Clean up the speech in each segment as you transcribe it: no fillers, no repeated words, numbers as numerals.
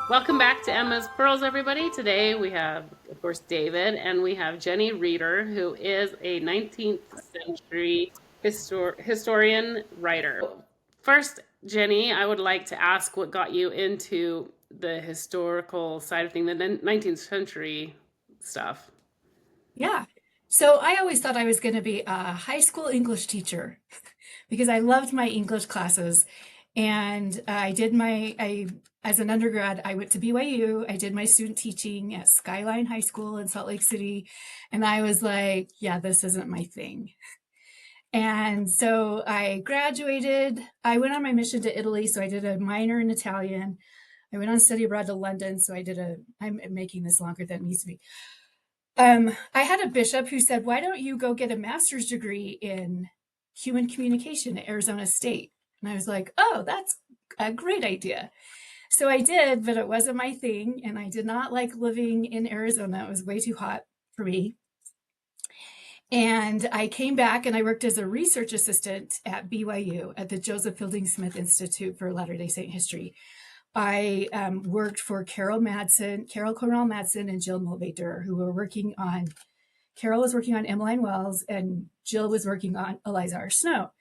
Welcome back to Emma's Pearls, everybody. Today we have, of course, David, and we have Jenny Reeder, who is a 19th century historian writer. First, Jenny, I would like to ask what got you into the historical side of things, the 19th century stuff. Yeah. So I always thought I was going to be a high school English teacher because I loved my English classes. And as an undergrad, I went to BYU. I did my student teaching at Skyline High School in Salt Lake City. And I was like, yeah, this isn't my thing. And so I graduated. I went on my mission to Italy. So I did a minor in Italian. I went on study abroad to London. I'm making this longer than it needs to be. I had a bishop who said, why don't you go get a master's degree in human communication at Arizona State? And I was like, oh, that's a great idea. So I did, but it wasn't my thing. And I did not like living in Arizona. It was way too hot for me. And I came back and I worked as a research assistant at BYU at the Joseph Fielding Smith Institute for Latter-day Saint History. I worked for Carol Cornell Madsen, and Jill Mulvey-Durr, who were working on Carol was working on Emmeline Wells and Jill was working on Eliza R. Snow.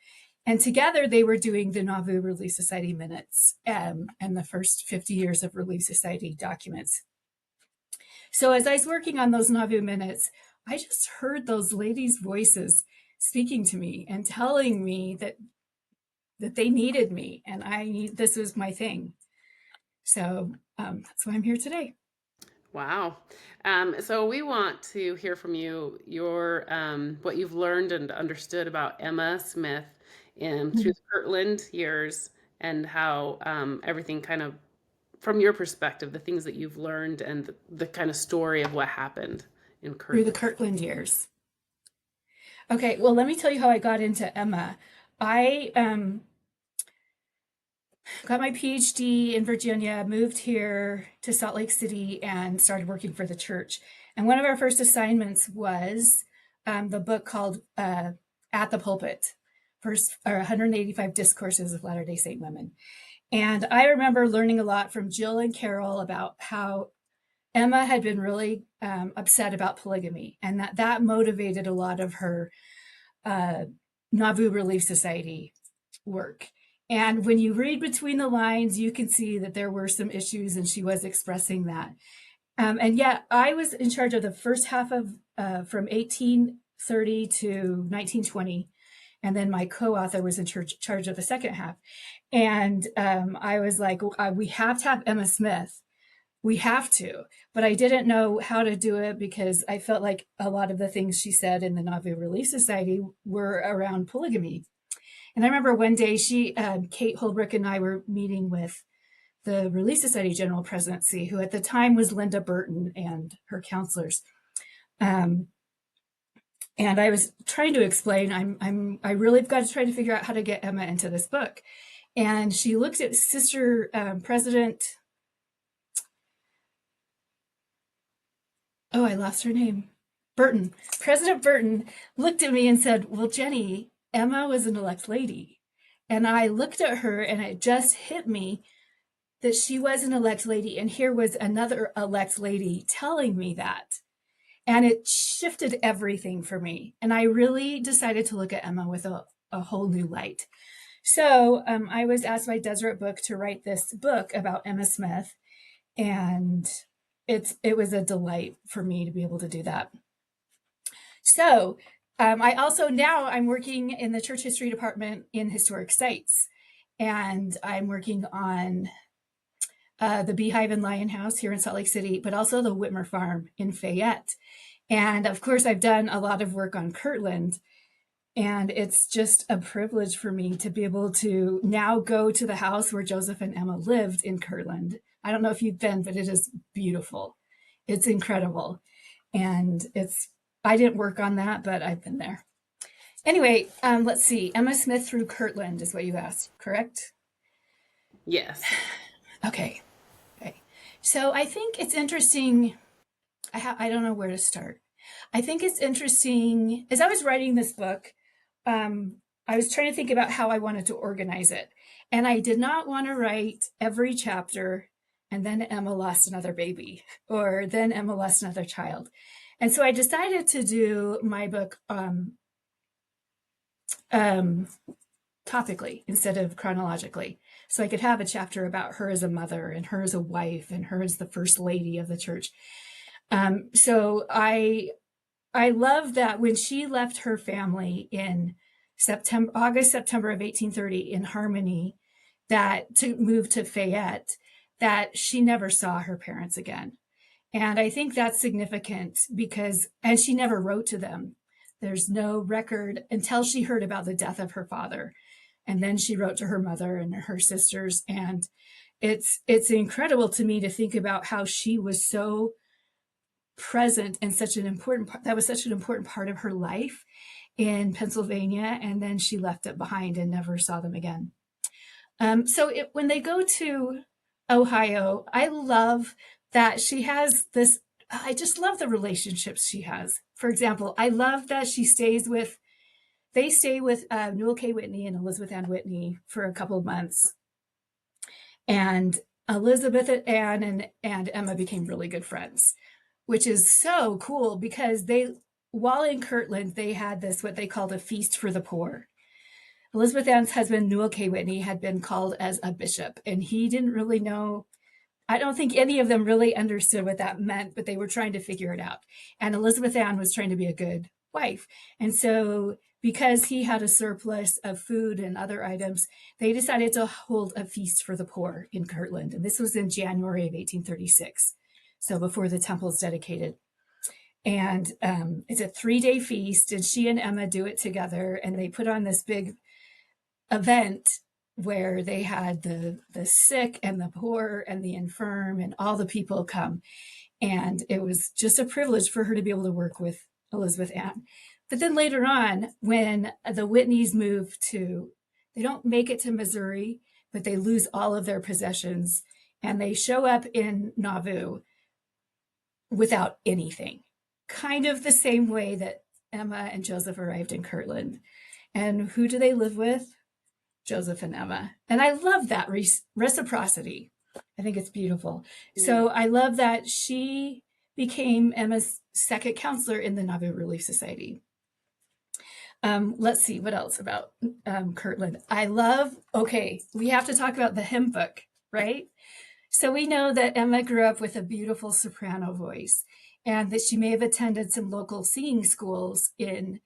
And together they were doing the Nauvoo Relief Society minutes and the first 50 years of Relief Society documents. So as I was working on those Nauvoo minutes, I just heard those ladies' voices speaking to me and telling me that they needed me and this was my thing. So that's why I'm here today. Wow. So we want to hear from you your what you've learned and understood about Emma Smith through the Kirtland years and how everything kind of from your perspective, the things that you've learned and the kind of story of what happened in Through the Kirtland. Kirtland years. Okay, well, let me tell you how I got into Emma. I got my PhD in Virginia, moved here to Salt Lake City, and started working for the church. And one of our first assignments was the book called At the Pulpit, first or 185 Discourses of Latter-day Saint Women. And I remember learning a lot from Jill and Carol about how Emma had been really upset about polygamy, and that motivated a lot of her uh, Nauvoo Relief Society work. And when you read between the lines, you can see that there were some issues, and she was expressing that. And yet, I was in charge of the first half of from 1830 to 1920, and then my co-author was in charge of the second half. And I was like, we have to have Emma Smith. We have to. But I didn't know how to do it because I felt like a lot of the things she said in the Nauvoo Relief Society were around polygamy. And I remember one day Kate Holbrook and I were meeting with the Relief Society General Presidency, who at the time was Linda Burton and her counselors. Um, and I was trying to explain, I really got to try to figure out how to get Emma into this book. And she looked at Sister President, oh, I lost her name, Burton. President Burton looked at me and said, well, Jenny, Emma was an elect lady. And I looked at her and it just hit me that she was an elect lady. And here was another elect lady telling me that. And it shifted everything for me. And I really decided to look at Emma with a whole new light. So I was asked by Deseret Book to write this book about Emma Smith. And it was a delight for me to be able to do that. So I also now I'm working in the church history department in historic sites. And I'm working on the Beehive and Lion House here in Salt Lake City, but also the Whitmer Farm in Fayette. And of course, I've done a lot of work on Kirtland. And it's just a privilege for me to be able to now go to the house where Joseph and Emma lived in Kirtland. I don't know if you've been, but it is beautiful. It's incredible. And I didn't work on that, but I've been there. Anyway, let's see. Emma Smith through Kirtland is what you asked, correct? Yes. Okay. Okay. So I think it's interesting. I don't know where to start. I think it's interesting. As I was writing this book, I was trying to think about how I wanted to organize it. And I did not want to write every chapter and then Emma lost another baby, or then Emma lost another child. And so I decided to do my book um, topically instead of chronologically. So I could have a chapter about her as a mother and her as a wife and her as the first lady of the church. So I love that when she left her family in September of 1830 in Harmony, that to move to Fayette, that she never saw her parents again. And I think that's significant because, and she never wrote to them. There's no record until she heard about the death of her father. And then she wrote to her mother and her sisters. And it's incredible to me to think about how she was so present and such an important part, that was such an important part of her life in Pennsylvania. And then she left it behind and never saw them again. When they go to Ohio, I love that she has this. I just love the relationships she has. For example, I love that they stay with Newell K. Whitney and Elizabeth Ann Whitney for a couple of months. And Elizabeth Ann and Emma became really good friends, which is so cool because while in Kirtland, they had this, what they called a feast for the poor. Elizabeth Ann's husband, Newell K. Whitney, had been called as a bishop, and he didn't really know. I don't think any of them really understood what that meant, but they were trying to figure it out. And Elizabeth Ann was trying to be a good wife. And so, because he had a surplus of food and other items, they decided to hold a feast for the poor in Kirtland. And this was in January of 1836, so before the temple's dedicated. And it's a 3-day feast, and she and Emma do it together, and they put on this big event where they had the sick and the poor and the infirm and all the people come. And it was just a privilege for her to be able to work with Elizabeth Ann. But then later on, when the Whitneys they don't make it to Missouri, but they lose all of their possessions, and they show up in Nauvoo without anything, kind of the same way that Emma and Joseph arrived in Kirtland. And who do they live with? Joseph and Emma. And I love that reciprocity. I think it's beautiful. Mm. So I love that she became Emma's second counselor in the Nauvoo Relief Society. Let's see what else about Kirtland. We have to talk about the hymn book, right? So we know that Emma grew up with a beautiful soprano voice, and that she may have attended some local singing schools in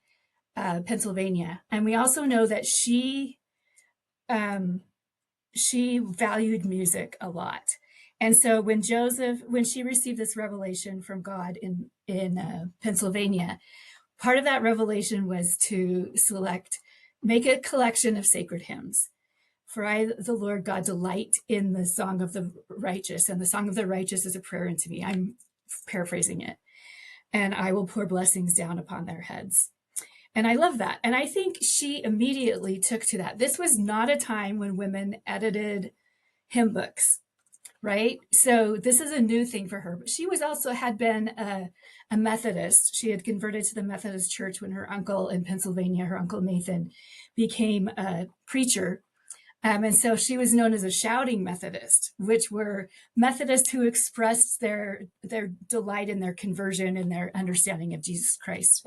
Pennsylvania. And we also know that she valued music a lot. And so when she received this revelation from God in Pennsylvania, part of that revelation was to make a collection of sacred hymns. For I, the Lord God, delight in the song of the righteous, and the song of the righteous is a prayer unto me. I'm paraphrasing it. And I will pour blessings down upon their heads. And I love that. And I think she immediately took to that. This was not a time when women edited hymn books, right? So this is a new thing for her. But she had been a Methodist. She had converted to the Methodist Church when her uncle in Pennsylvania, her Uncle Nathan, became a preacher. And so she was known as a shouting Methodist, which were Methodists who expressed their delight in their conversion and their understanding of Jesus Christ.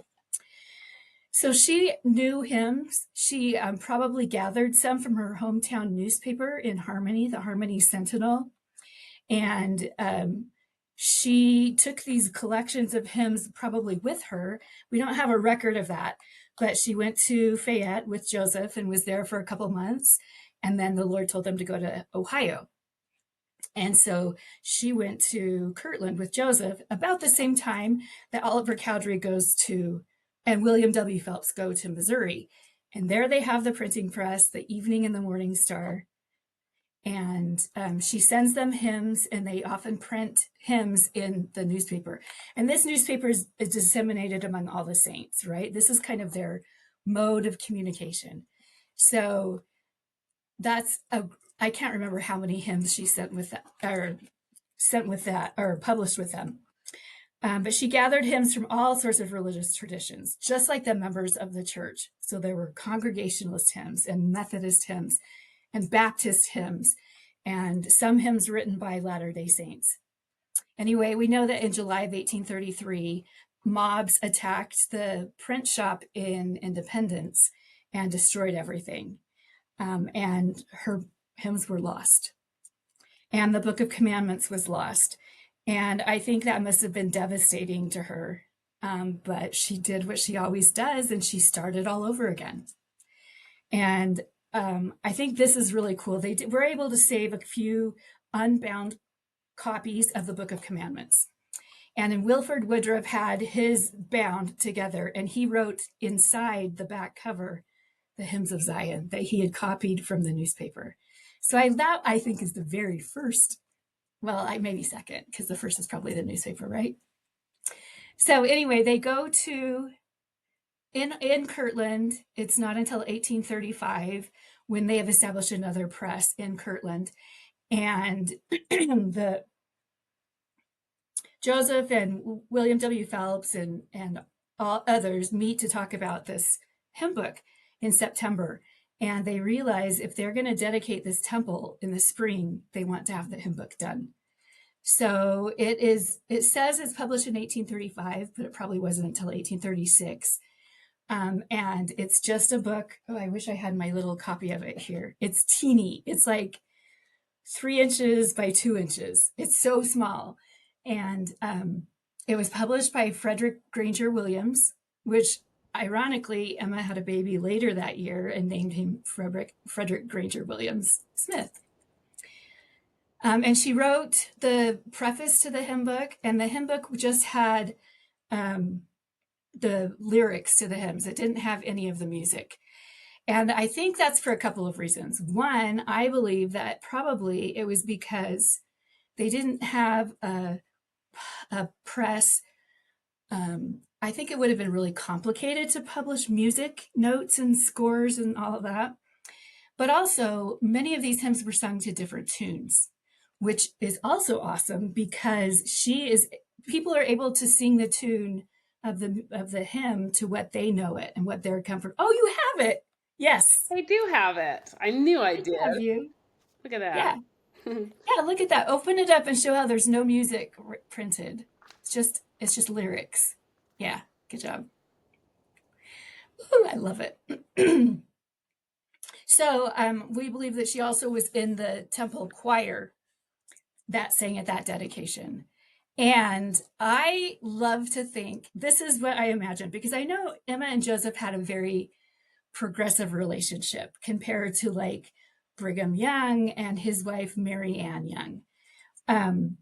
So she knew hymns. She probably gathered some from her hometown newspaper in Harmony, the Harmony Sentinel. And she took these collections of hymns probably with her. We don't have a record of that, but she went to Fayette with Joseph and was there for a couple months. And then the Lord told them to go to Ohio. And so she went to Kirtland with Joseph about the same time that Oliver Cowdery and William W. Phelps go to Missouri. And there they have the printing press, the Evening and the Morning Star. And she sends them hymns, and they often print hymns in the newspaper. And this newspaper is disseminated among all the saints, right? This is kind of their mode of communication. So I can't remember how many hymns she sent with that, or published with them. But she gathered hymns from all sorts of religious traditions, just like the members of the church. So there were Congregationalist hymns and Methodist hymns and Baptist hymns. and some hymns written by Latter-day Saints. Anyway, we know that in July of 1833, mobs attacked the print shop in Independence and destroyed everything. And her hymns were lost. And the Book of Commandments was lost. And I think that must have been devastating to her. But she did what she always does, and she started all over again. And I think this is really cool. They were able to save a few unbound copies of the Book of Commandments. And Wilford Woodruff had his bound together, and he wrote inside the back cover the Hymns of Zion that he had copied from the newspaper. So that I think is the very first. Well, maybe second, because the first is probably the newspaper, right? So anyway, they go to in Kirtland. It's not until 1835 when they have established another press in Kirtland, and the Joseph and William W. Phelps and all others meet to talk about this hymn book in September. And they realize if they're going to dedicate this temple in the spring, they want to have the hymn book done. So it says it's published in 1835, but it probably wasn't until 1836. And it's just a book. Oh, I wish I had my little copy of it here. It's teeny. It's like 3 inches by 2 inches. It's so small. And it was published by Frederick Granger Williams, which ironically, Emma had a baby later that year and named him Frederick Granger Williams Smith. And she wrote the preface to the hymn book, and the hymn book just had the lyrics to the hymns. It didn't have any of the music. And I think that's for a couple of reasons. One, I believe that probably it was because they didn't have a press. I think it would have been really complicated to publish music notes and scores and all of that. But also, many of these hymns were sung to different tunes, which is also awesome because people are able to sing the tune of the hymn to what they know it and what their comfort. Oh, you have it. Yes. I do have it. I knew I did. Have you? Look at that. Yeah. Yeah, look at that. Open it up and show how there's no music printed. It's just lyrics. Yeah, good job. Ooh, I love it. So we believe that she also was in the temple choir that sang at that dedication. And I love to think this is what I imagine, because I know Emma and Joseph had a very progressive relationship compared to like Brigham Young and his wife Mary Ann Young. And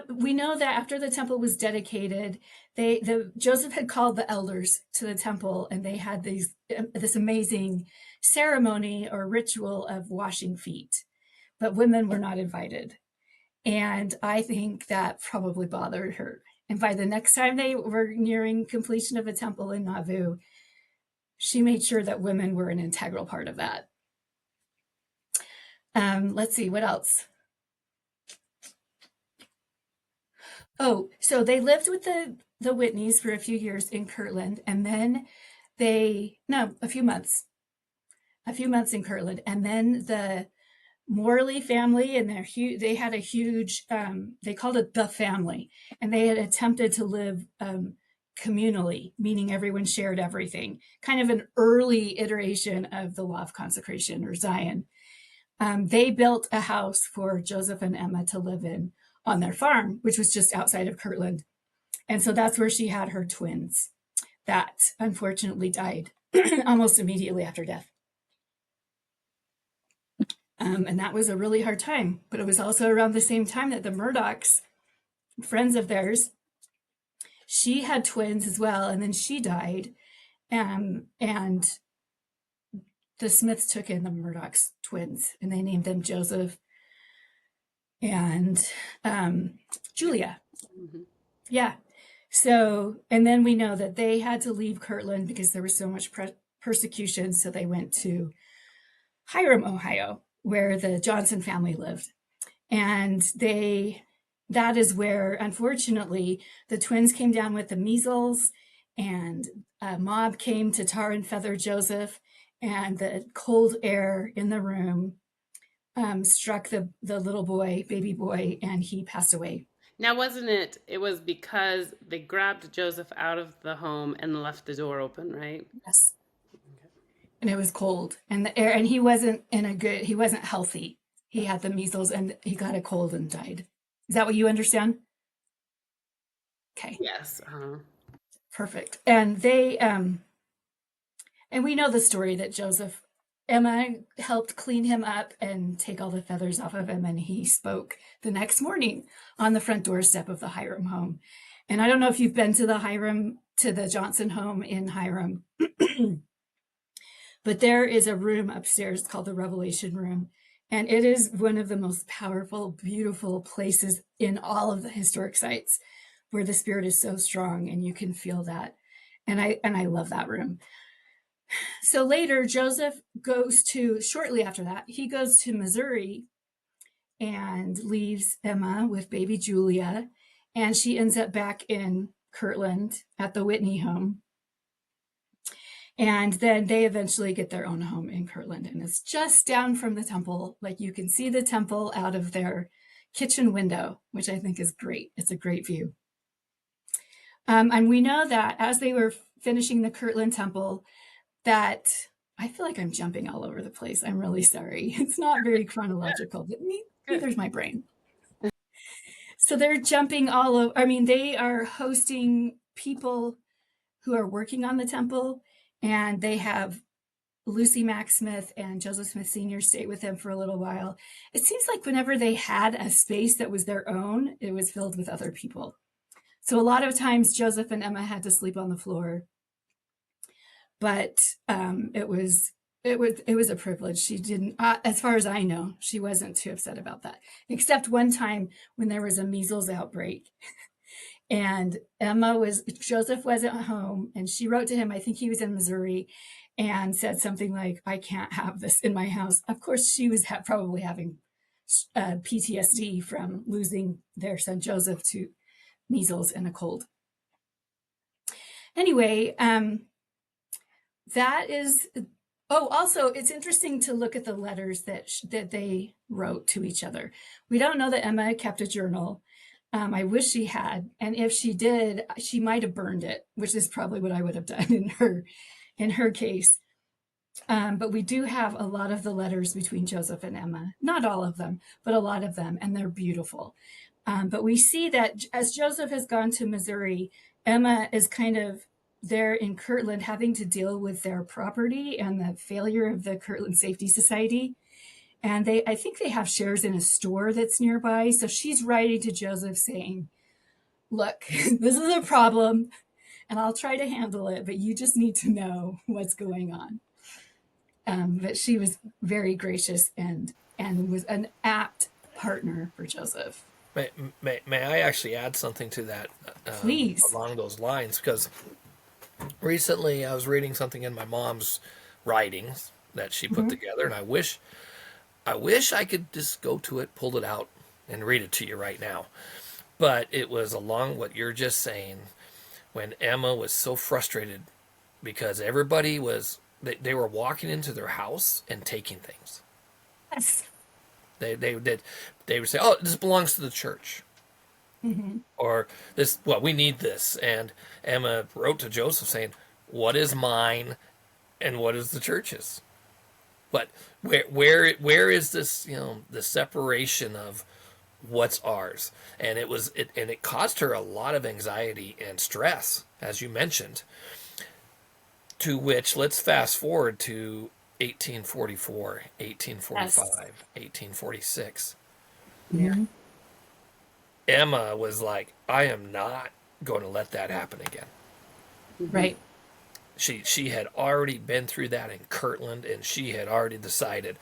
we know that after the temple was dedicated, Joseph had called the elders to the temple, and they had this amazing ceremony or ritual of washing feet, but women were not invited. And I think that probably bothered her. And by the next time they were nearing completion of a temple in Nauvoo, she made sure that women were an integral part of that. Let's see, what else? Oh, so they lived with the Whitneys for a few years in Kirtland, and then a few months in Kirtland, and then the Morley family and they had a huge, they called it the family, and they had attempted to live communally, meaning everyone shared everything, kind of an early iteration of the law of consecration or Zion. They built a house for Joseph and Emma to live in on their farm, which was just outside of Kirtland. And so that's where she had her twins that unfortunately died almost immediately after death. And that was a really hard time. But it was also around the same time that the Murdochs, friends of theirs, she had twins as well, and then she died. And the Smiths took in the Murdochs twins, and they named them Joseph and Julia. Mm-hmm. Yeah. So, and then we know that they had to leave Kirtland because there was so much persecution. So they went to Hiram, Ohio, where the Johnson family lived. And that is where, unfortunately, the twins came down with the measles, and a mob came to tar and feather Joseph, and the cold air in the room struck the little boy, baby boy, and he passed away. Now, wasn't it? It was because they grabbed Joseph out of the home and left the door open, right? Yes. And it was cold, and the air, and he wasn't in a good, he wasn't healthy. He had the measles and he got a cold and died. Is that what you understand? Okay, Yes. perfect. And we know the story that Emma helped clean him up and take all the feathers off of him, and he spoke the next morning on the front doorstep of the Hiram home. And I don't know if you've been to the Johnson home in Hiram, but there is a room upstairs called the Revelation Room. And it is one of the most powerful, beautiful places in all of the historic sites where the spirit is so strong and you can feel that. And I love that room. So later, shortly after that, he goes to Missouri and leaves Emma with baby Julia. And she ends up back in Kirtland at the Whitney home. And then they eventually get their own home in Kirtland. And it's just down from the temple. Like you can see the temple out of their kitchen window, which I think is great. It's a great view. And we know that as they were finishing the Kirtland temple, that I feel like I'm jumping all over the place. I'm really sorry. It's not very chronological, but neither's my brain. So they're jumping all over. I mean, they are hosting people who are working on the temple, and they have Lucy Mack Smith and Joseph Smith Sr. stay with them for a little while. It seems like whenever they had a space that was their own, it was filled with other people. So a lot of times Joseph and Emma had to sleep on the floor, but it was a privilege. She didn't, as far as I know, she wasn't too upset about that. Except one time when there was a measles outbreak, and Joseph wasn't home, and she wrote to him. I think he was in Missouri, and said something like, "I can't have this in my house." Of course, she was probably having PTSD from losing their son Joseph to measles and a cold. Anyway, that is. Oh, also, it's interesting to look at the letters that they wrote to each other. We don't know that Emma kept a journal. I wish she had, and if she did, she might have burned it, which is probably what I would have done in her case. But we do have a lot of the letters between Joseph and Emma. Not all of them, but a lot of them, and they're beautiful. But we see that as Joseph has gone to Missouri, Emma is kind of there in Kirtland having to deal with their property and the failure of the Kirtland Safety Society. And I think they have shares in a store that's nearby. So she's writing to Joseph saying, "Look, this is a problem and I'll try to handle it, but you just need to know what's going on." But she was very gracious and was an apt partner for Joseph. May I actually add something to that Please. along those lines? Because recently I was reading something in my mom's writings that she put together, and I wish I could just go to it, pull it out, and read it to you right now. But it was along what you're just saying, when Emma was so frustrated because everybody they were walking into their house and taking things. Yes. They would say, "Oh, this belongs to the church," or "This, well, we need this." And Emma wrote to Joseph saying, "What is mine, and what is the church's?" But where is this? The separation of what's ours, and it caused her a lot of anxiety and stress, as you mentioned. To which, let's fast forward to 1844, 1845, Yes. 1846. Mhm. Emma was like, "I am not going to let that happen again." Right. She had already been through that in Kirtland, and she had already decided,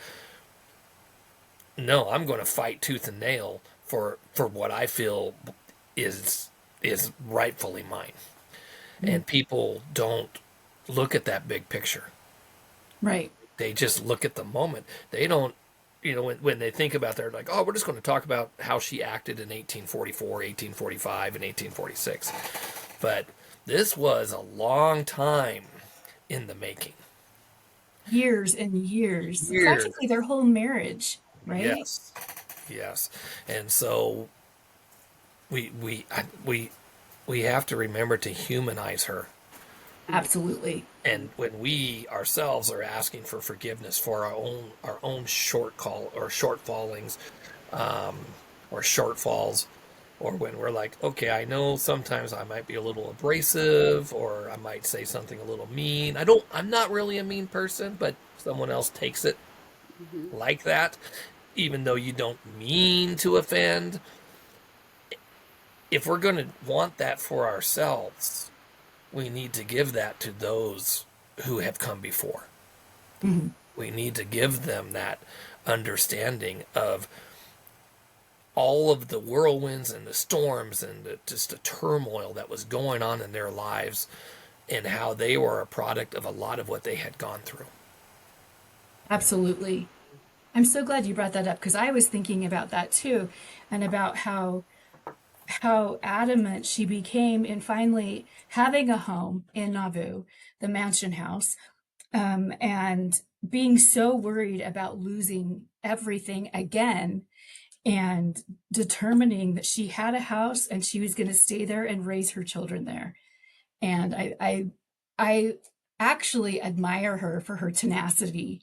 "No, I'm going to fight tooth and nail for what I feel is rightfully mine." And people don't look at that big picture. Right. They just look at the moment. They don't, when they think about, they're like, "Oh, we're just going to talk about how she acted in 1844, 1845, and 1846. But this was a long time in the making. Years and years. Years. Practically their whole marriage. right? Yes. Yes. And so we we have to remember to humanize her. Absolutely. And when we ourselves are asking for forgiveness for our own shortcall or shortfallings, um, or shortfalls, or when we're like, okay, I know sometimes I might be a little abrasive, or I might say something a little mean. I'm not really a mean person, but someone else takes it Hmm. like that, even though you don't mean to offend. If we're going to want that for ourselves, we need to give that to those who have come before. Mhm. We need to give them that understanding of all of the whirlwinds and the storms and just the turmoil that was going on in their lives, and how they were a product of a lot of what they had gone through. Absolutely. I'm so glad you brought that up because I was thinking about that too, and about how adamant she became in finally having a home in Nauvoo, the mansion house, and being so worried about losing everything again, and determining that she had a house and she was going to stay there and raise her children there. And I actually admire her for her tenacity,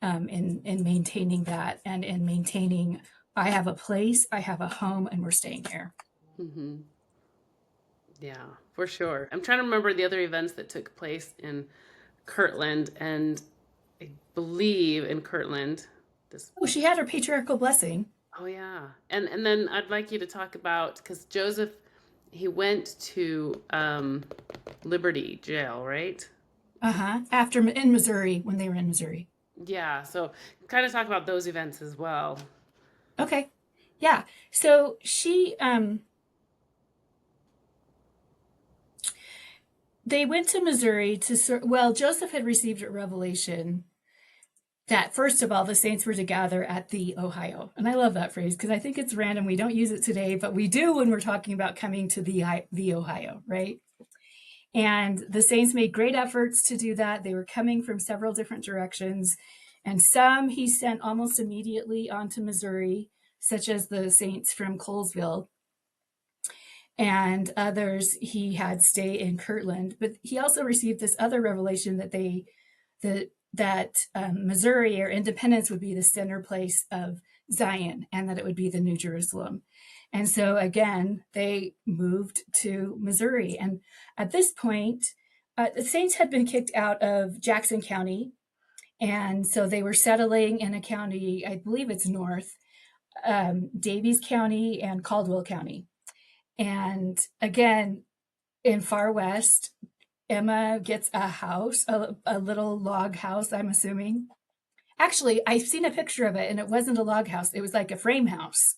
in maintaining that, and in maintaining, I have a place, I have a home, and we're staying here. Hmm. Yeah, for sure. I'm trying to remember the other events that took place in Kirtland, and I believe in Kirtland, this. Oh, she had her patriarchal blessing. Oh yeah, and then I'd like you to talk about, because Joseph, he went to Liberty Jail, right? Uh-huh. After in Missouri, when they were in Missouri. Yeah, so kind of talk about those events as well. Okay. Yeah. So they went to Missouri well, Joseph had received a revelation that first of all the saints were to gather at the Ohio. And I love that phrase because I think it's random. We don't use it today, but we do when we're talking about coming to the Ohio, right? And the saints made great efforts to do that. They were coming from several different directions. And some he sent almost immediately onto Missouri, such as the saints from Colesville. And others he had stay in Kirtland. But he also received this other revelation that Missouri or Independence would be the center place of Zion, and that it would be the New Jerusalem. And so again, they moved to Missouri. And at this point, the Saints had been kicked out of Jackson County. And so they were settling in a county, I believe it's north, Daviess County and Caldwell County. And again, in far west, Emma gets a house, a little log house, I'm assuming. Actually, I've seen a picture of it, and it wasn't a log house. It was like a frame house.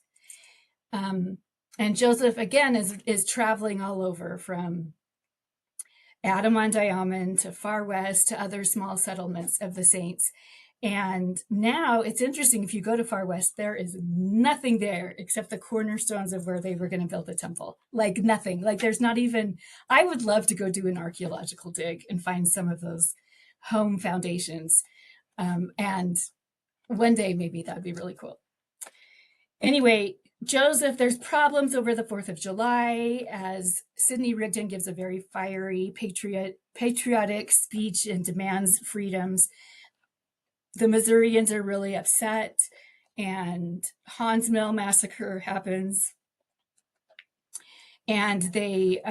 Um, and Joseph, again, is traveling all over from Adam-on-Diamond to far west to other small settlements of the saints. And now it's interesting, if you go to far west, there is nothing there except the cornerstones of where they were going to build the temple. Like nothing. Like there's not even, I would love to go do an archaeological dig and find some of those home foundations. And one day maybe that'd be really cool. Anyway, Joseph, there's problems over the 4th of July as Sidney Rigdon gives a very fiery patriotic speech and demands freedoms. The Missourians are really upset, and Hans Mill massacre happens. And they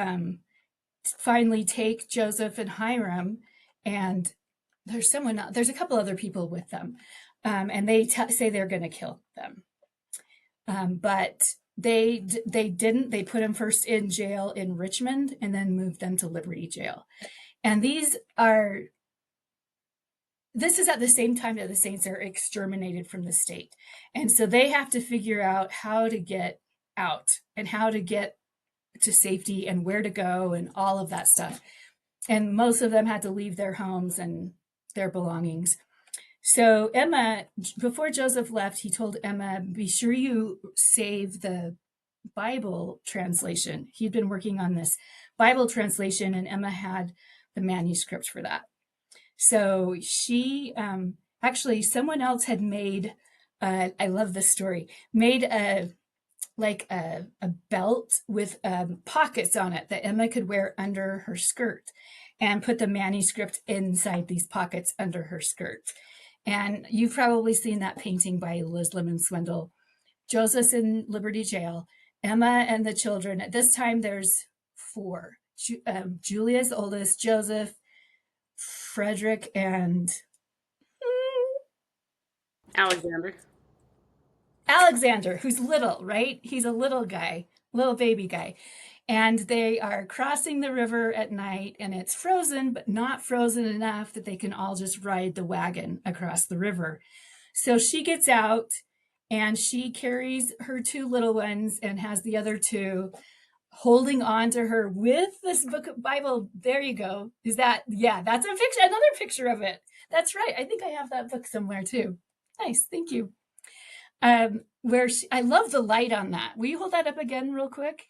finally take Joseph and Hiram, and there's there's a couple other people with them, and they say they're going to kill them. But they didn't. They put them first in jail in Richmond and then moved them to Liberty Jail. And this is at the same time that the saints are exterminated from the state. And so they have to figure out how to get out and how to get to safety and where to go and all of that stuff. And most of them had to leave their homes and their belongings. So Emma, before Joseph left, he told Emma, be sure you save the Bible translation. He'd been working on this Bible translation, and Emma had the manuscript for that. So she, actually, someone else had made I love this story, made a belt with pockets on it that Emma could wear under her skirt and put the manuscript inside these pockets under her skirt. And you've probably seen that painting by Liz Lemon Swindle. Joseph's in Liberty Jail. Emma and the children. At this time, there's four. Julia's oldest, Joseph, Frederick, and Alexander. Alexander, who's little, right? He's a little guy, little baby guy. And they are crossing the river at night, and it's frozen, but not frozen enough that they can all just ride the wagon across the river. So she gets out and she carries her two little ones and has the other two holding on to her with this book of Bible. There you go. Is that, yeah, that's a picture, another picture of it. That's right. I think I have that book somewhere too. Nice. Thank you. I love the light on that. Will you hold that up again real quick?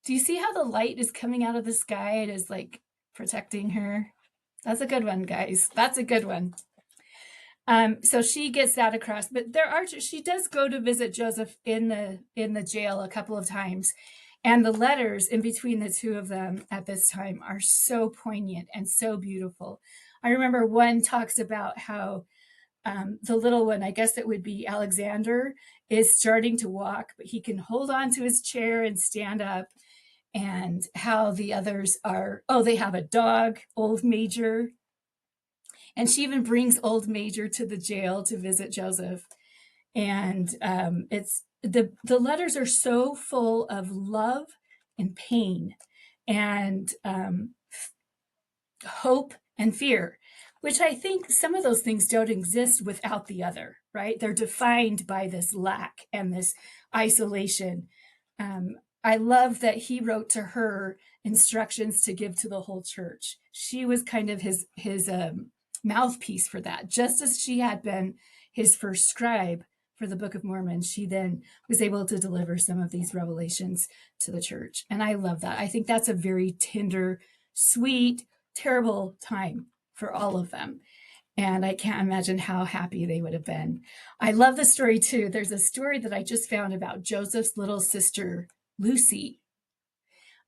Do you see how the light is coming out of the sky? It is like protecting her. That's a good one, guys. That's a good one. So she gets that across, but she does go to visit Joseph in the jail a couple of times. And the letters in between the two of them at this time are so poignant and so beautiful. I remember one talks about how the little one, I guess it would be Alexander, is starting to walk, but he can hold on to his chair and stand up. And how the others are, they have a dog, Old Major. And she even brings Old Major to the jail to visit Joseph. And it's the letters are so full of love and pain and hope and fear, which I think some of those things don't exist without the other, right? They're defined by this lack and this isolation. I love that he wrote to her instructions to give to the whole church. She was kind of his mouthpiece for that, just as she had been his first scribe for the Book of Mormon. She then was able to deliver some of these revelations to the church. And I love that. I think that's a very tender, sweet, terrible time for all of them. And I can't imagine how happy they would have been. I love the story too. There's a story that I just found about Joseph's little sister, Lucy,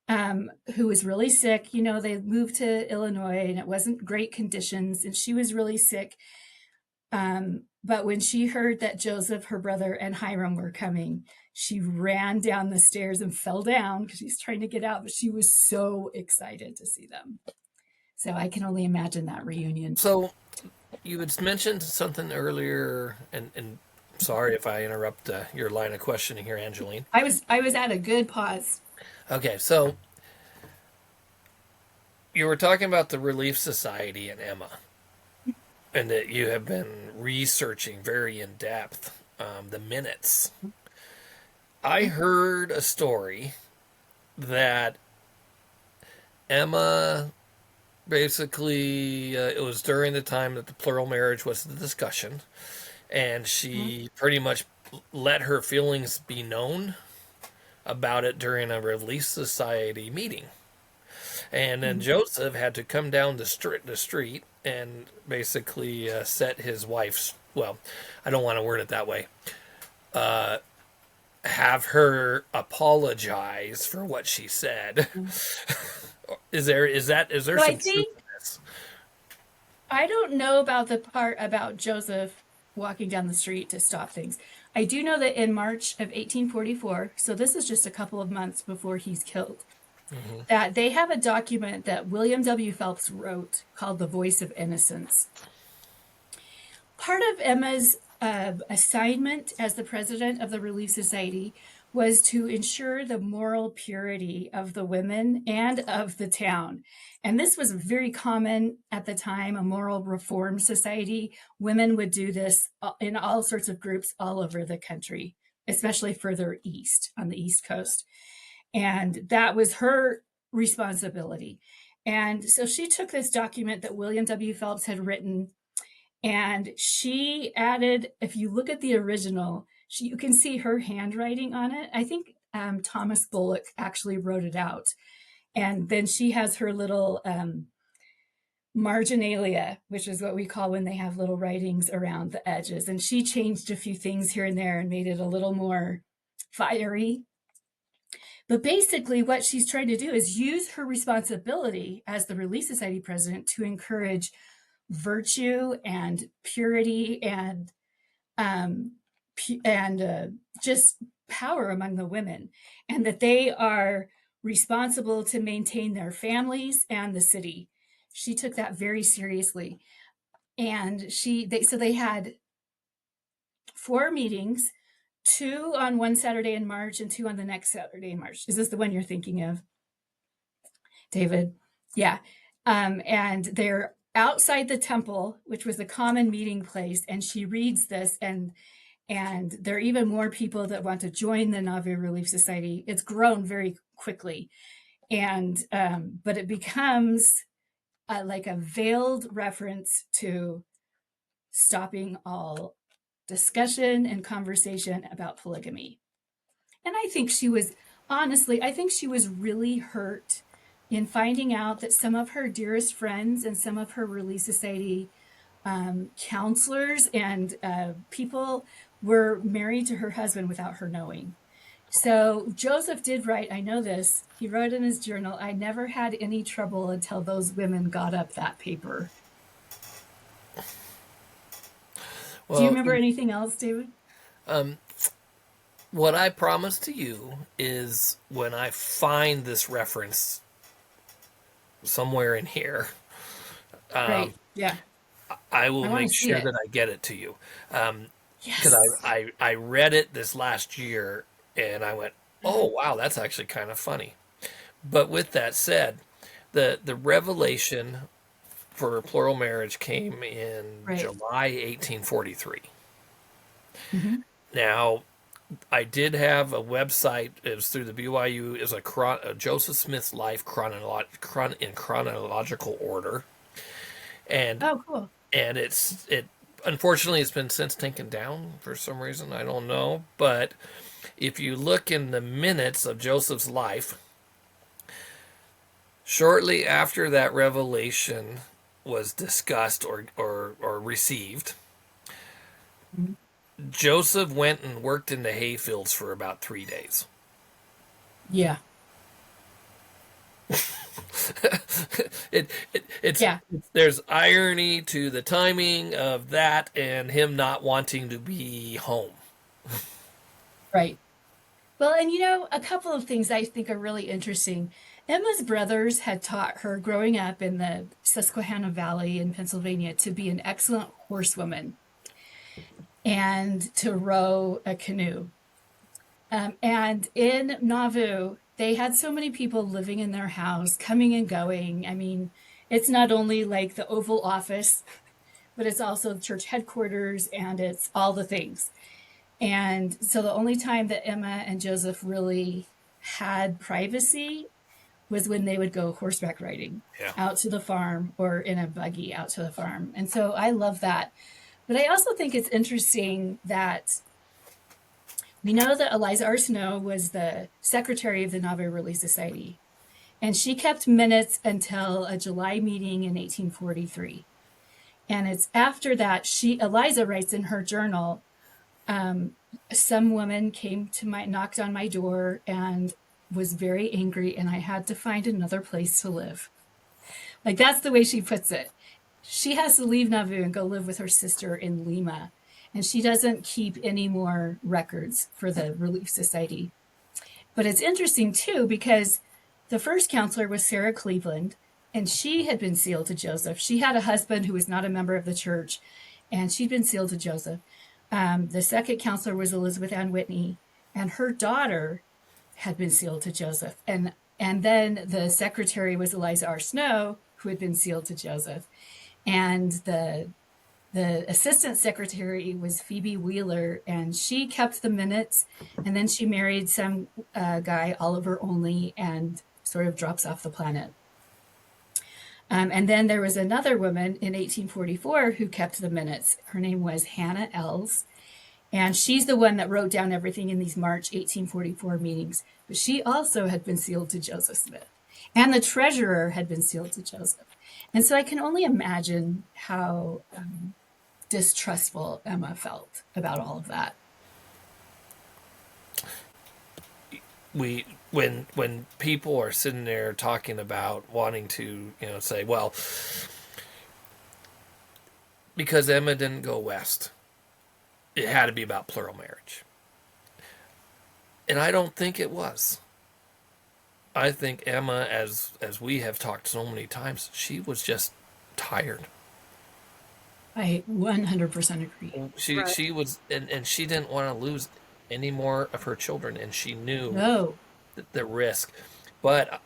who was really sick. You know, they moved to Illinois and it wasn't great conditions, and she was really sick. But when she heard that Joseph, her brother, and Hiram were coming, she ran down the stairs and fell down because she's trying to get out, but she was so excited to see them. So I can only imagine that reunion. So you had mentioned something earlier, and sorry if I interrupt your line of questioning here, Angeline. I was at a good pause. Okay, so you were talking about the Relief Society and Emma, and that you have been researching very in depth the minutes. I heard a story that Emma basically, it was during the time that the plural marriage was the discussion, and she pretty much let her feelings be known about it during a Relief Society meeting. And then Joseph had to come down the street and basically set his wife's, well, I don't want to word it that way, have her apologize for what she said. Is there some I truth think to this? I don't know about the part about Joseph walking down the street to stop things. I do know that in March of 1844, so this is just a couple of months before he's killed, that they have a document that William W. Phelps wrote called The Voice of Innocence. Part of Emma's assignment as the president of the Relief Society was to ensure the moral purity of the women and of the town. And this was very common at the time, a moral reform society. Women would do this in all sorts of groups all over the country, especially further east on the East Coast. And that was her responsibility. And so she took this document that William W. Phelps had written, and she added, if you look at the original, you can see her handwriting on it. I think Thomas Bullock actually wrote it out. And then she has her little marginalia, which is what we call when they have little writings around the edges. And she changed a few things here and there and made it a little more fiery. But basically, what she's trying to do is use her responsibility as the Relief Society president to encourage virtue and purity um, just power among the women, and that they are responsible to maintain their families and the city. She took that very seriously, and so they had 4 meetings, 2 on one Saturday in March and 2 on the next Saturday in March. Is this the one you're thinking of, David? Yeah. And they're outside the temple, which was a common meeting place. And she reads this, and there are even more people that want to join the Nauvoo Relief Society. It's grown very quickly, and but it becomes like a veiled reference to stopping all discussion and conversation about polygamy. And I think she was, honestly, I think she was really hurt in finding out that some of her dearest friends and some of her Relief Society counselors and people were married to her husband without her knowing. So Joseph did write, I know this, he wrote in his journal, I never had any trouble until those women got up that paper. Do you Well, remember anything else, David? what I promise to you is when I find this reference somewhere in here, Right. Yeah. I will I want make to see sure it. that I get it to you. Because Yes. I read it this last year and I went, oh, wow, that's actually kind of funny. But with that said, the revelation for plural marriage came in Right. July 1843. Mm-hmm. Now, I did have a website. It was through the BYU. It was a Joseph Smith's life in chronological order, and Oh, cool. it unfortunately it's been since taken down for some reason. I don't know, but if you look in the minutes of Joseph's life, shortly after that revelation was discussed or received, Mhm. Joseph went and worked in the hayfields for about 3 days. Yeah. It's Yeah. there's irony to the timing of that and him not wanting to be home. Right. Well, and a couple of things I think are really interesting. Emma's brothers had taught her growing up in the Susquehanna Valley in Pennsylvania to be an excellent horsewoman and to row a canoe. And in Nauvoo, they had so many people living in their house, coming and going. I mean, it's not only like the Oval Office, but it's also the church headquarters and it's all the things. And so the only time that Emma and Joseph really had privacy was when they would go horseback riding Yeah. out to the farm or in a buggy out to the farm. And so I love that. But I also think it's interesting that we know that Eliza R. Snow was the secretary of the Nauvoo Relief Society, and she kept minutes until a July meeting in 1843. And it's after that Eliza writes in her journal, some woman knocked on my door and was very angry, and I had to find another place to live. Like, that's the way she puts it. She has to leave Nauvoo and go live with her sister in Lima, and she doesn't keep any more records for the Relief Society. But it's interesting too, because the first counselor was Sarah Cleveland, and she had been sealed to Joseph. She had a husband who was not a member of the church, and she'd been sealed to Joseph. The second counselor was Elizabeth Ann Whitney, and her daughter had been sealed to Joseph. And then the secretary was Eliza R. Snow, who had been sealed to Joseph. And the assistant secretary was Phoebe Wheeler, and she kept the minutes. And then she married some guy, Oliver Only, and sort of drops off the planet. And then there was another woman in 1844 who kept the minutes. Her name was Hannah Ells. And she's the one that wrote down everything in these March 1844 meetings. But she also had been sealed to Joseph Smith. and the treasurer had been sealed to Joseph. And so I can only imagine how distrustful Emma felt about all of that. When people are sitting there talking about wanting to, say, well, because Emma didn't go west, it had to be about plural marriage. And I don't think it was. I think Emma, as we have talked so many times, she was just tired. I 100% agree. She was, and she didn't want to lose any more of her children, and she knew the risk. But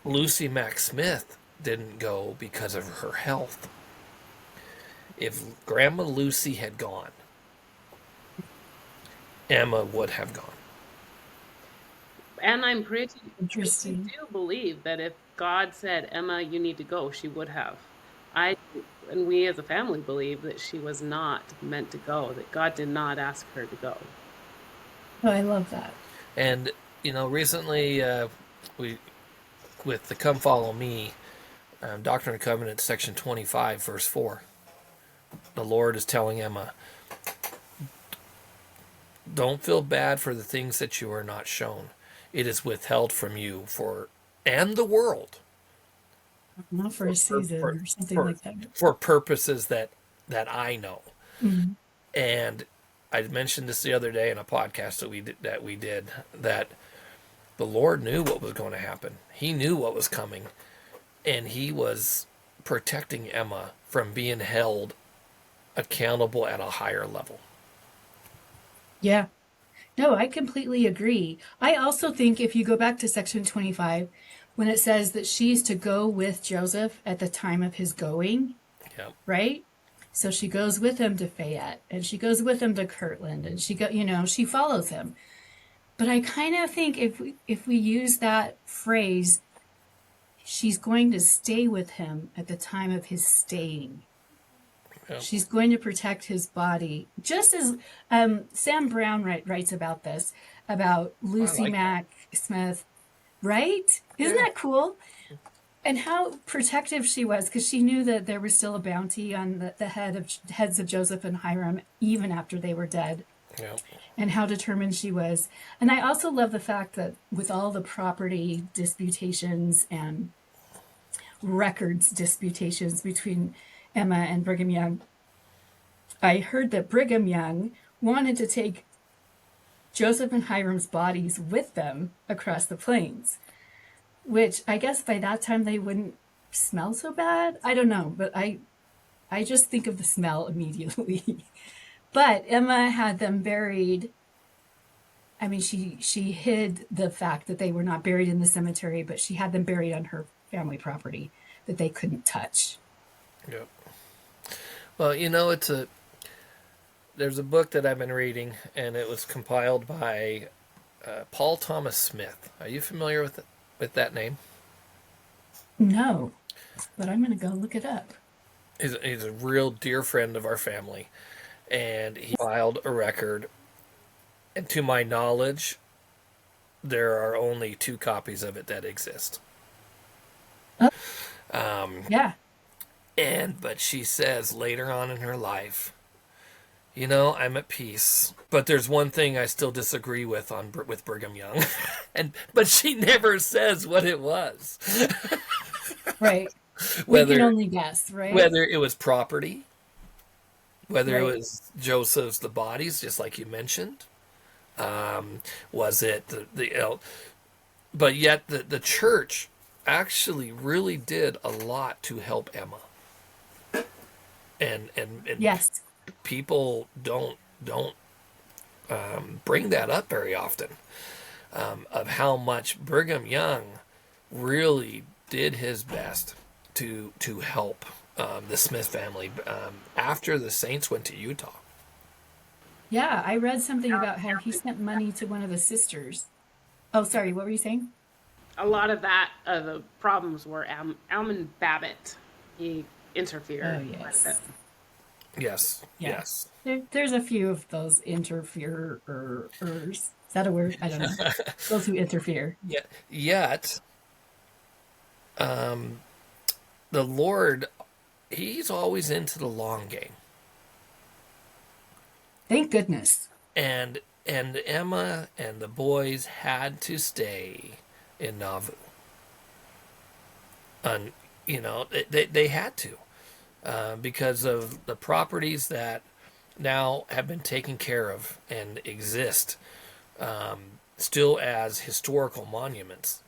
Lucy Mack Smith didn't go because of her health. If Grandma Lucy had gone, Emma would have gone. And I'm pretty Interesting. I do believe that if God said, Emma, you need to go, she would have. And we as a family believe that she was not meant to go, that God did not ask her to go. Oh, I love that. And, recently, we, with the Come Follow Me, Doctrine and Covenants, section 25, verse 4, the Lord is telling Emma, don't feel bad for the things that you are not shown. It is withheld from you and the world. Not for a season or something like that. For purposes that I know. Mm-hmm. And I mentioned this the other day in a podcast that we did that the Lord knew what was going to happen. He knew what was coming, and he was protecting Emma from being held accountable at a higher level. Yeah. No, I completely agree. I also think if you go back to section 25, when it says that she's to go with Joseph at the time of his going, Yeah. right? So she goes with him to Fayette, and she goes with him to Kirtland, and she follows him. But I kind of think if we use that phrase, she's going to stay with him at the time of his staying. Yeah. She's going to protect his body, just as Sam Brown writes about this, about Lucy Mack Smith, right? Isn't that cool? And how protective she was, because she knew that there was still a bounty on the heads of Joseph and Hiram, even after they were dead. Yeah. And how determined she was. And I also love the fact that with all the property disputations and records disputations between Emma and Brigham Young, I heard that Brigham Young wanted to take Joseph and Hiram's bodies with them across the plains, which I guess by that time they wouldn't smell so bad. I don't know, but I just think of the smell immediately. But Emma had them buried. I mean, she hid the fact that they were not buried in the cemetery, but she had them buried on her family property that they couldn't touch. Yeah. Well, there's a book that I've been reading, and it was compiled by Paul Thomas Smith. Are you familiar with that name? No, but I'm going to go look it up. He's a real dear friend of our family, and he filed a record. And to my knowledge, there are only 2 copies of it that exist. Oh. Yeah. But she says later on in her life, I'm at peace, but there's one thing I still disagree with Brigham Young, but she never says what it was. Right. We can only guess, right? Whether it was property, whether it was Joseph's, the bodies, just like you mentioned, was it but yet the church actually really did a lot to help Emma. And yes, people don't bring that up very often, of how much Brigham Young really did his best to help the Smith family after the Saints went to Utah. Yeah, I read something about how he sent money to one of the sisters. Oh, sorry, what were you saying? A lot of the problems were Almond Babbitt. He interfered. Oh, yes. Yes. There's a few of those interferers. Is that a word? I don't know. Those who interfere. Yet, the Lord, He's always into the long game. Thank goodness. And Emma and the boys had to stay in Nauvoo. And, they had to because of the properties that now have been taken care of and exist still as historical monuments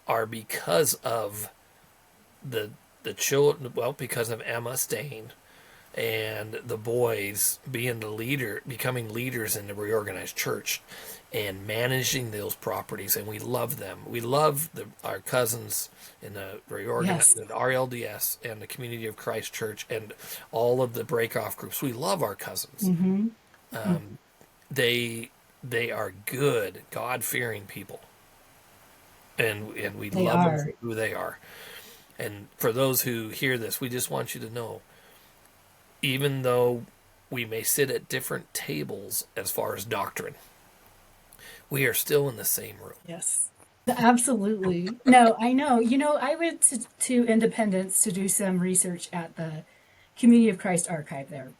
are because of the children. Well, because of Emma staying and the boys being becoming leaders in the reorganized church and managing those properties. And we love them. We love our cousins in the reorganized, Yes. the RLDS and the Community of Christ Church and all of the breakoff groups. We love our cousins. Mm-hmm. They are good, God-fearing people. And we They love them are. for who they are. And for those who hear this, we just want you to know, even though we may sit at different tables as far as doctrine, we are still in the same room. Yes. Absolutely. No, I know. I went to Independence to do some research at the Community of Christ archive there.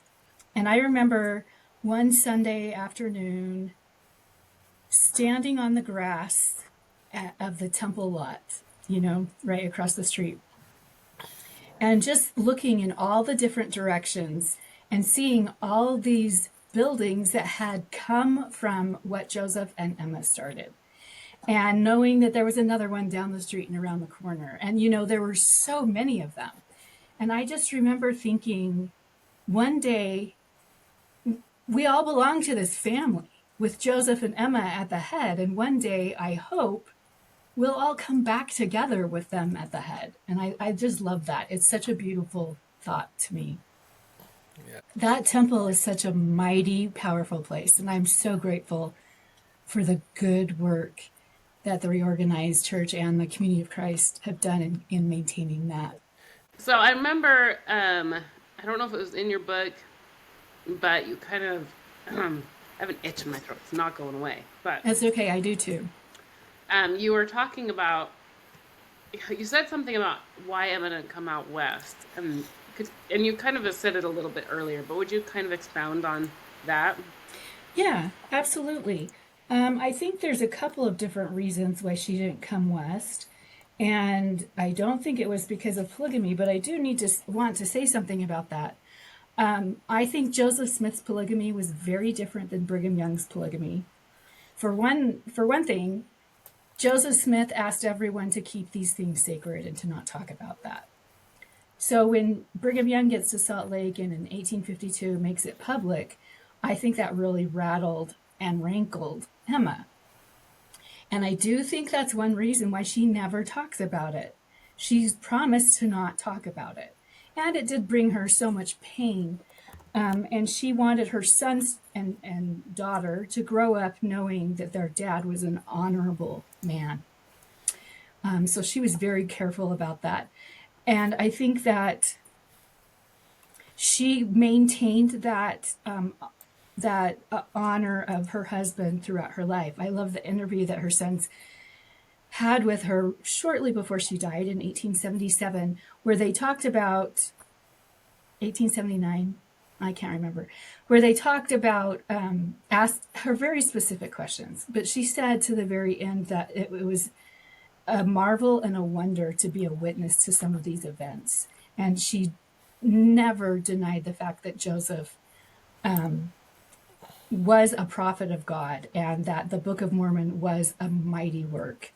And I remember one Sunday afternoon standing on the grass of the temple lot, right across the street, and just looking in all the different directions and seeing all these buildings that had come from what Joseph and Emma started. And knowing that there was another one down the street and around the corner. And, there were so many of them. And I just remember thinking, one day, we all belong to this family with Joseph and Emma at the head. And one day, I hope, we'll all come back together with them at the head. And I just love that. It's such a beautiful thought to me. Yeah. That temple is such a mighty, powerful place. And I'm so grateful for the good work that the reorganized church and the Community of Christ have done in maintaining that. So I remember, I don't know if it was in your book, but you kind of I have an itch in my throat. It's not going away. But That's okay. I do too. you were talking about, you said something about why Emma didn't come out west, and you kind of said it a little bit earlier, but would you kind of expound on that? Yeah, absolutely. I think there's a couple of different reasons why she didn't come west. And I don't think it was because of polygamy, but I do want to say something about that. I think Joseph Smith's polygamy was very different than Brigham Young's polygamy. For one thing, Joseph Smith asked everyone to keep these things sacred and to not talk about that. So when Brigham Young gets to Salt Lake and in 1852 makes it public, I think that really rattled and rankled Emma. And I do think that's one reason why she never talks about it. She's promised to not talk about it. And it did bring her so much pain. And she wanted her sons and daughter to grow up knowing that their dad was an honorable man. So she was very careful about that. And I think that she maintained that honor of her husband throughout her life. I love the interview that her sons had with her shortly before she died in 1877, where they talked about 1879. I can't remember, where they talked about, asked her very specific questions. But she said to the very end that it was a marvel and a wonder to be a witness to some of these events. And she never denied the fact that Joseph was a prophet of God and that the Book of Mormon was a mighty work,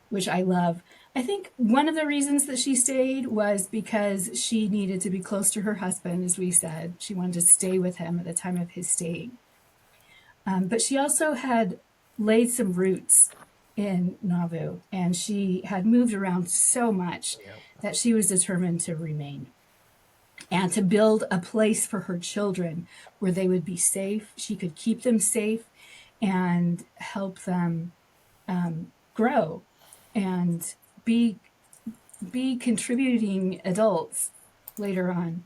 which I love. I think one of the reasons that she stayed was because she needed to be close to her husband, as we said. She wanted to stay with him at the time of his staying. But she also had laid some roots in Nauvoo, and she had moved around so much that she was determined to remain and to build a place for her children where they would be safe. She could keep them safe and help them grow and be contributing adults later on.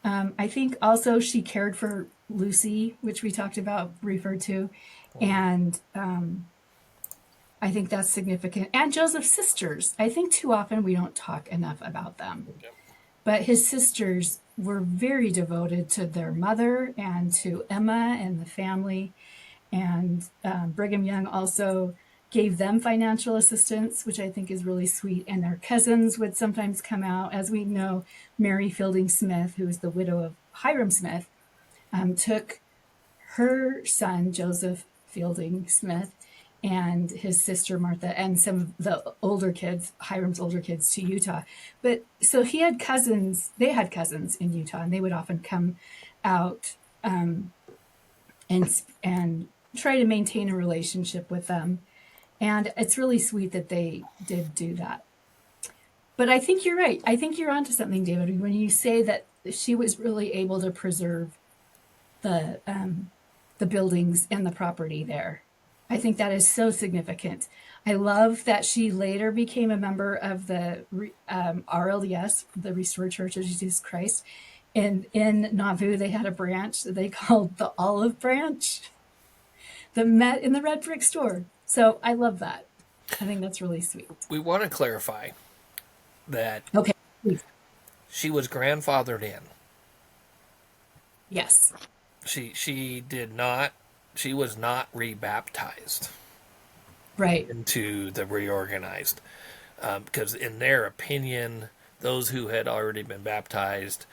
I think also she cared for Lucy, which we talked about, referred to, And I think that's significant. And Joseph's sisters. I think too often we don't talk enough about them. But his sisters were very devoted to their mother and to Emma and the family. And Brigham Young also gave them financial assistance, which I think is really sweet. And their cousins would sometimes come out. As we know, Mary Fielding Smith, who was the widow of Hiram Smith, took her son, Joseph Fielding Smith, and his sister Martha, and some of the older kids, Hiram's older kids, to Utah. But so he had cousins, they had cousins in Utah, and they would often come out and try to maintain a relationship with them. And it's really sweet that they did do that. But I think you're right. I think you're onto something, David, when you say that she was really able to preserve the buildings and the property there. I think that is so significant. I love that she later became a member of the RLDS, the Restored Church of Jesus Christ. And in Nauvoo, they had a branch that they called the Olive Branch that met in the red brick store. So I love that. I think that's really sweet. We want to clarify that Okay, please. she was grandfathered in. Yes. She did not. She was not rebaptized Right. into the reorganized, because in their opinion, those who had already been baptized,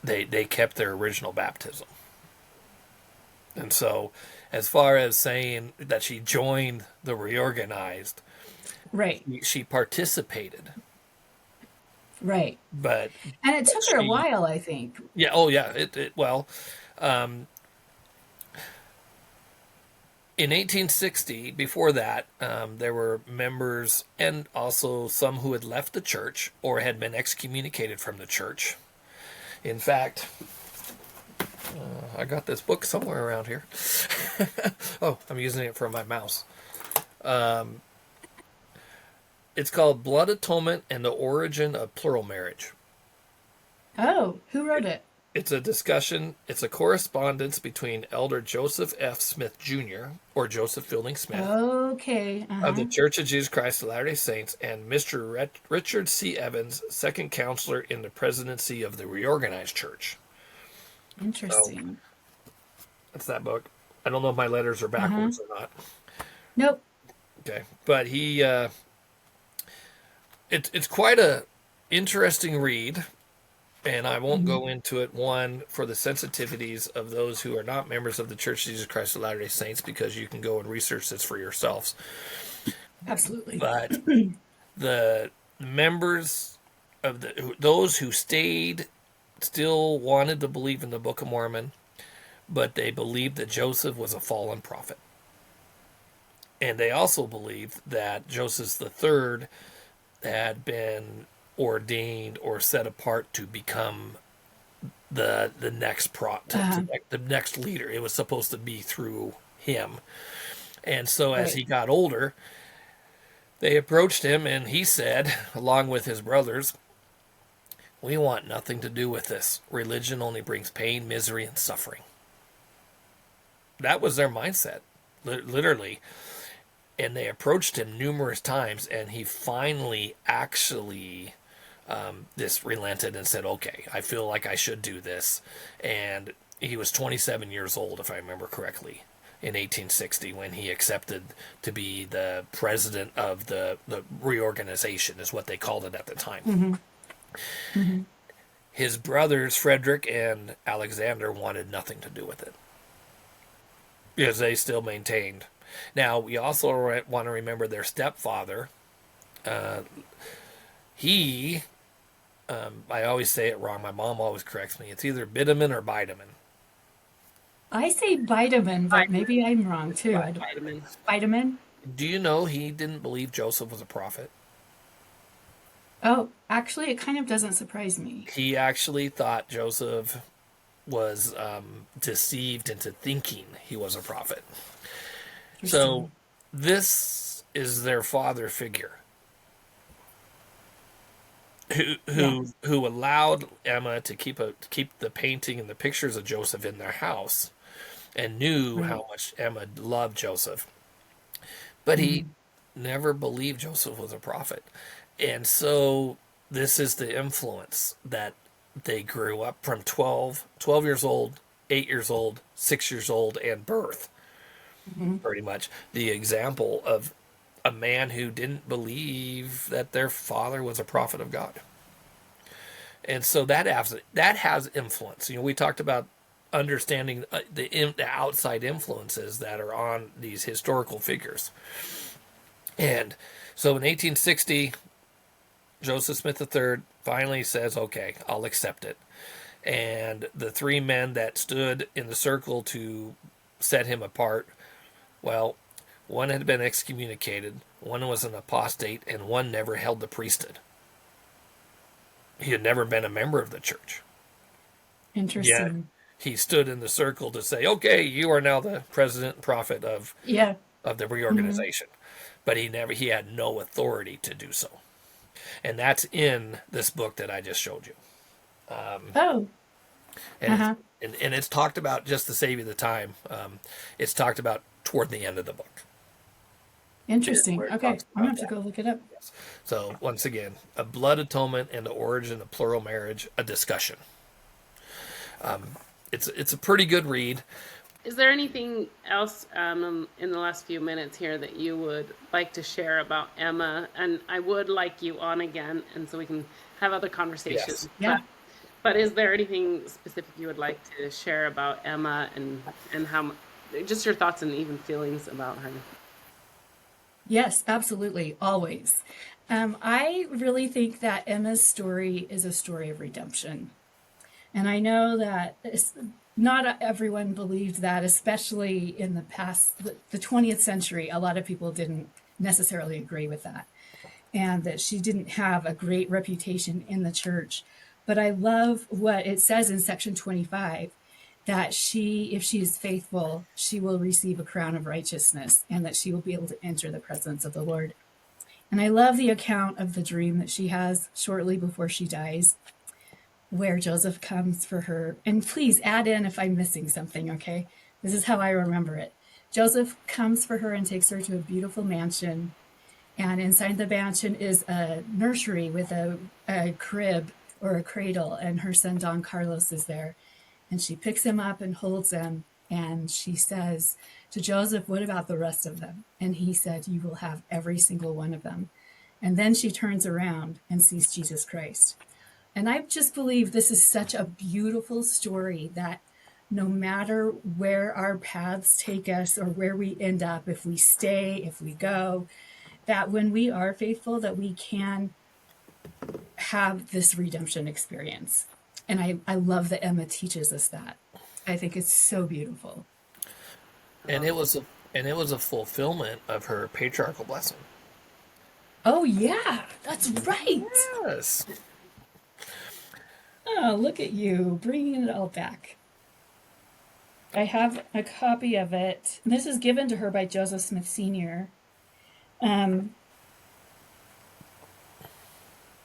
they kept their original baptism. And so, as far as saying that she joined the reorganized, Right. she participated, Right. but And it took her a while, I think. yeah, oh yeah, in 1860, before that, there were members and also some who had left the church or had been excommunicated from the church. In fact, I got this book somewhere around here. Oh, I'm using it for my mouse. It's called Blood Atonement and the Origin of Plural Marriage. Oh, who wrote it? It's a discussion, it's a correspondence between Elder Joseph F. Smith Jr., or Joseph Fielding Smith, Okay. of the Church of Jesus Christ of Latter-day Saints, and Mr. Richard C. Evans, second counselor in the presidency of the reorganized church. Interesting. So, that's that book. I don't know if my letters are backwards or not. Nope. Okay. But he, it's quite a interesting read. And I won't go into it, one, for the sensitivities of those who are not members of the Church of Jesus Christ of Latter-day Saints, because you can go and research this for yourselves. Absolutely. But the members of those who stayed still wanted to believe in the Book of Mormon, but they believed that Joseph was a fallen prophet. And they also believed that Joseph the Third had been ordained or set apart to become the next the next leader. It was supposed to be through him. And so as he got older, they approached him and he said, along with his brothers, "We want nothing to do with this. Religion only brings pain, misery, and suffering." That was their mindset, literally. And they approached him numerous times, and he finally actually this relented and said, "Okay, I feel like I should do this." And he was 27 years old, if I remember correctly, in 1860 when he accepted to be the president of the reorganization, is what they called it at the time. His brothers, Frederick and Alexander, wanted nothing to do with it because they still maintained. Now, we also want to remember their stepfather. I always say it wrong. My mom always corrects me. It's either Bideman or Bideman. I say vitamin, but maybe I'm wrong too. Vitamin. Vitamin? Do you know he didn't believe Joseph was a prophet? Oh, actually, it kind of doesn't surprise me. He actually thought Joseph was deceived into thinking he was a prophet. So this is their father figure who allowed Emma to keep the painting and the pictures of Joseph in their house, and knew Right. how much Emma loved Joseph. But he Mhm. never believed Joseph was a prophet. And so this is the influence that they grew up from 12 years old, 8 years old, 6 years old, and birth, Mhm. pretty much. The example of a man who didn't believe that their father was a prophet of God. And so that has influence. We talked about understanding the outside influences that are on these historical figures. And so in 1860, Joseph Smith III finally says, "Okay, I'll accept it." And the three men that stood in the circle to set him apart, well, one had been excommunicated, one was an apostate, and one never held the priesthood. He had never been a member of the church. Yet Interesting. he stood in the circle to say, "Okay, you are now the president and prophet Yeah. of the Mhm. reorganization." But he had no authority to do so. And that's in this book that I just showed you. Oh. And it's Uh-huh. and it's talked about, just to save you the time. It's talked about toward the end of the book, is Interesting. where it Okay. talks I'm gonna about have to that. go look it up. Yes. So once again, a blood atonement and the origin of plural marriage, a discussion. It's a pretty good read. Is there anything else in the last few minutes here that you would like to share about Emma? And I would like you on again, and so we can have other Yes. conversations. Yeah. But is there anything specific you would like to share about Emma and how just your thoughts and even feelings about her? Yes, absolutely. Always. I really think that Emma's story is a story of redemption. And I know that not everyone believed that, especially in the past, the 20th century. A lot of people didn't necessarily agree with that, and that she didn't have a great reputation in the church. But I love what it says in section 25, that if she is faithful, she will receive a crown of righteousness and that she will be able to enter the presence of the Lord. And I love the account of the dream that she has shortly before she dies, where Joseph comes for her. And please add in if I'm missing something, okay? This is how I remember it. Joseph comes for her and takes her to a beautiful mansion. And inside the mansion is a nursery with a crib or a cradle. And her son, Don Carlos, is there. And she picks him up and holds him. And she says to Joseph, "What about the rest of them?" And he said, "You will have every single one of them." And then she turns around and sees Jesus Christ. And I just believe this is such a beautiful story that no matter where our paths take us or where we end up, if we stay, if we go, that when we are faithful, that we can have this redemption experience. And I love that Emma teaches us that. I think it's so beautiful. And Oh, it was a fulfillment of her patriarchal blessing. Oh, yeah, that's right. Yes. Oh, look at you bringing it all back. I have a copy of it. This is given to her by Joseph Smith Sr. Um,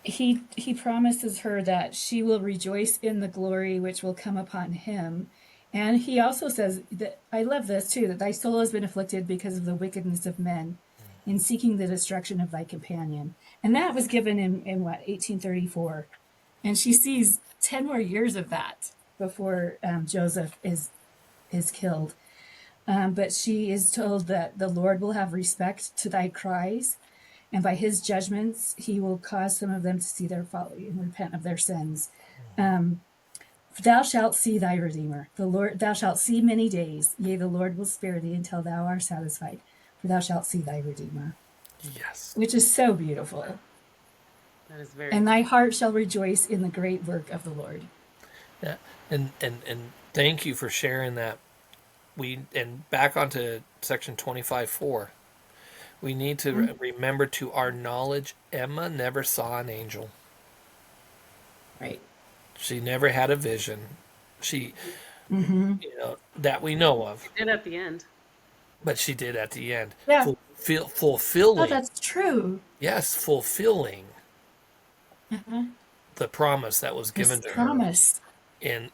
he promises her that she will rejoice in the glory which will come upon him. And he also says that, I love this too, that thy soul has been afflicted because of the wickedness of men in seeking the destruction of thy companion. And that was given in what, 1834. And she sees 10 more years of that before Joseph is killed. But she is told that the Lord will have respect to thy cries, and by his judgments he will cause some of them to see their folly and repent of their sins. Thou shalt see thy Redeemer, the Lord. Thou shalt see many days. Yea, the Lord will spare thee until thou art satisfied, for thou shalt see thy Redeemer, Yes. which is so beautiful. that is very And thy heart shall rejoice in the great work of the Lord. Yeah. And thank you for sharing that. And back onto section 25:4. We need to remember, to our knowledge, Emma never saw an angel. Right. She never had a vision. She, that we know of, did at the end. but she did at the end. Yeah. Oh, Fulfilling, that's true. yes, fulfilling Uh-huh. the promise that was given This to her promise. in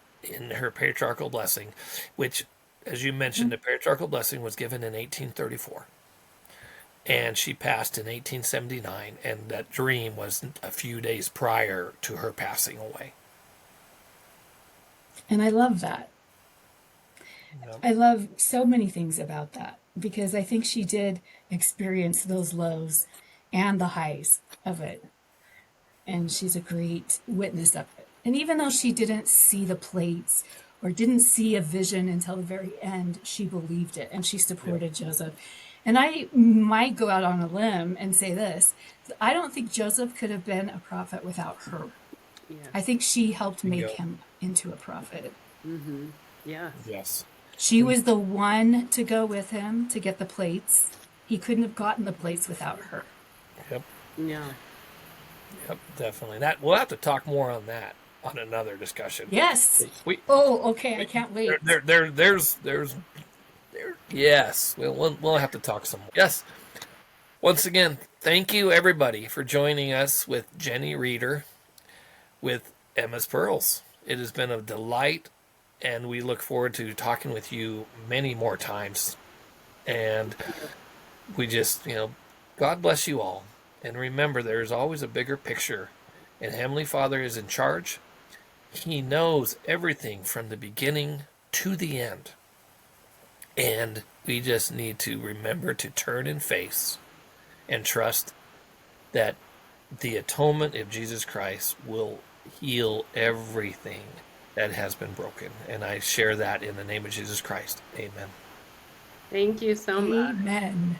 her patriarchal blessing, which, as you mentioned, the patriarchal blessing was given in 1834. And she passed in 1879, and that dream was a few days prior to her passing away. And I love that. Yep. I love so many things about that because I think she did experience those lows and the highs of it. And she's a great witness of it. And even though she didn't see the plates or didn't see a vision until the very end, she believed it and she Yep. supported Joseph. And I might go out on a limb and say this: I don't think Joseph could have been a prophet without her. I Yes. think she helped make Bingo. him into a prophet. Yes. Yes. She was the one to go with him to get the plates. He couldn't have gotten the plates without her. Yep. Yeah. Yep. Definitely. That we'll have to talk more on that on another discussion. Yes. We Oh, okay. I can't wait. there's yes. We'll have to talk some more. Yes. Once again, thank you everybody for joining us with Jenny Reeder with Emma's Pearls. It has been a delight, and we look forward to talking with you many more times. And we just, God bless you all. And remember, there is always a bigger picture, and Heavenly Father is in charge. He knows everything from the beginning to the end. And we just need to remember to turn and face and trust that the atonement of Jesus Christ will heal everything that has been broken. And I share that in the name of Jesus Christ. Amen. Thank you so much. Amen.